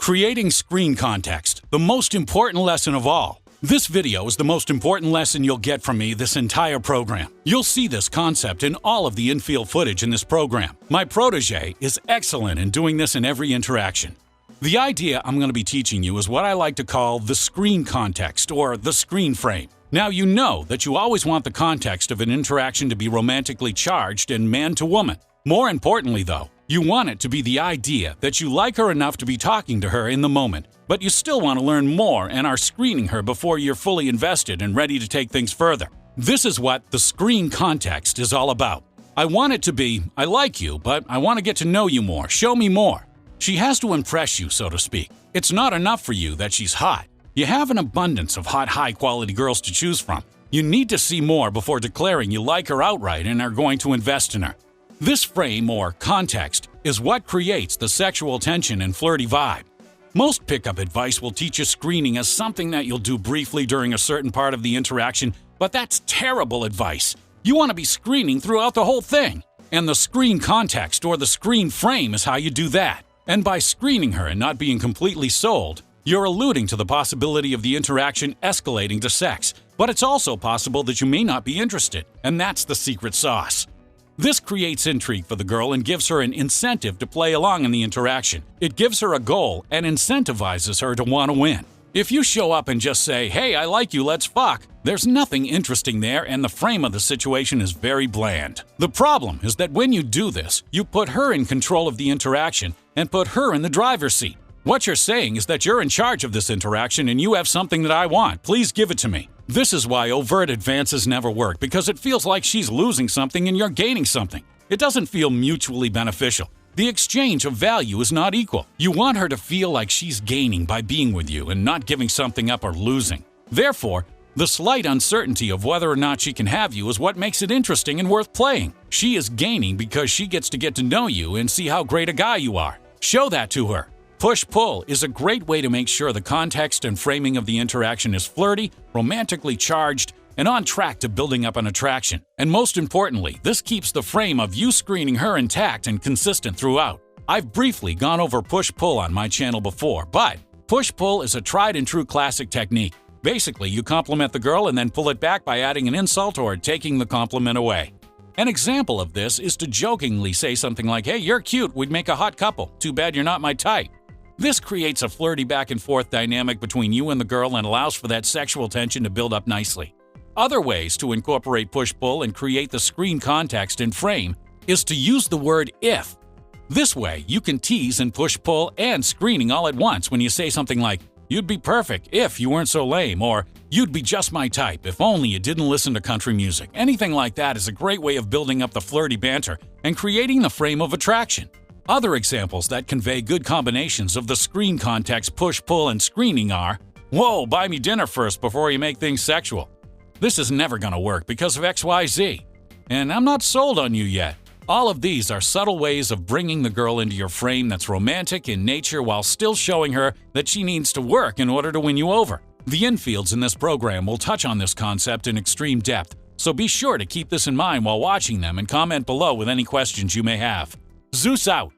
Creating screen context, the most important lesson of all. This video is the most important lesson you'll get from me this entire program. You'll see this concept in all of the infield footage in this program. My protege is excellent in doing this in every interaction. The idea I'm going to be teaching you is what I like to call the screen context or the screen frame. Now you know that you always want the context of an interaction to be romantically charged and man to woman. More importantly though, you want it to be the idea that you like her enough to be talking to her in the moment, but you still want to learn more and are screening her before you're fully invested and ready to take things further. This is what the screen context is all about. I want it to be, I like you, but I want to get to know you more, show me more. She has to impress you, so to speak. It's not enough for you that she's hot. You have an abundance of hot, high-quality girls to choose from. You need to see more before declaring you like her outright and are going to invest in her. This frame, or context, is what creates the sexual tension and flirty vibe. Most pickup advice will teach you screening as something that you'll do briefly during a certain part of the interaction, but that's terrible advice. You want to be screening throughout the whole thing. And the screen context, or the screen frame, is how you do that. And by screening her and not being completely sold, you're alluding to the possibility of the interaction escalating to sex, but it's also possible that you may not be interested, and that's the secret sauce. This creates intrigue for the girl and gives her an incentive to play along in the interaction. It gives her a goal and incentivizes her to want to win. If you show up and just say, "Hey, I like you, let's fuck," there's nothing interesting there and the frame of the situation is very bland. The problem is that when you do this, you put her in control of the interaction and put her in the driver's seat. What you're saying is that you're in charge of this interaction and you have something that I want. Please give it to me. This is why overt advances never work, because it feels like she's losing something and you're gaining something. It doesn't feel mutually beneficial. The exchange of value is not equal. You want her to feel like she's gaining by being with you and not giving something up or losing. Therefore, the slight uncertainty of whether or not she can have you is what makes it interesting and worth playing. She is gaining because she gets to get to know you and see how great a guy you are. Show that to her. Push-pull is a great way to make sure the context and framing of the interaction is flirty, romantically charged, and on track to building up an attraction. And most importantly, this keeps the frame of you screening her intact and consistent throughout. I've briefly gone over push-pull on my channel before, but push-pull is a tried-and-true classic technique. Basically, you compliment the girl and then pull it back by adding an insult or taking the compliment away. An example of this is to jokingly say something like, "Hey, you're cute, we'd make a hot couple. Too bad you're not my type." This creates a flirty back-and-forth dynamic between you and the girl and allows for that sexual tension to build up nicely. Other ways to incorporate push-pull and create the screen context and frame is to use the word "if." This way, you can tease and push-pull and screening all at once when you say something like, "You'd be perfect if you weren't so lame," or "You'd be just my type if only you didn't listen to country music." Anything like that is a great way of building up the flirty banter and creating the frame of attraction. Other examples that convey good combinations of the screen context, push-pull, and screening are, "Whoa, buy me dinner first before you make things sexual." This is never gonna work because of XYZ. And "I'm not sold on you yet." All of these are subtle ways of bringing the girl into your frame that's romantic in nature while still showing her that she needs to work in order to win you over. The infields in this program will touch on this concept in extreme depth, so be sure to keep this in mind while watching them and comment below with any questions you may have. Zeus out!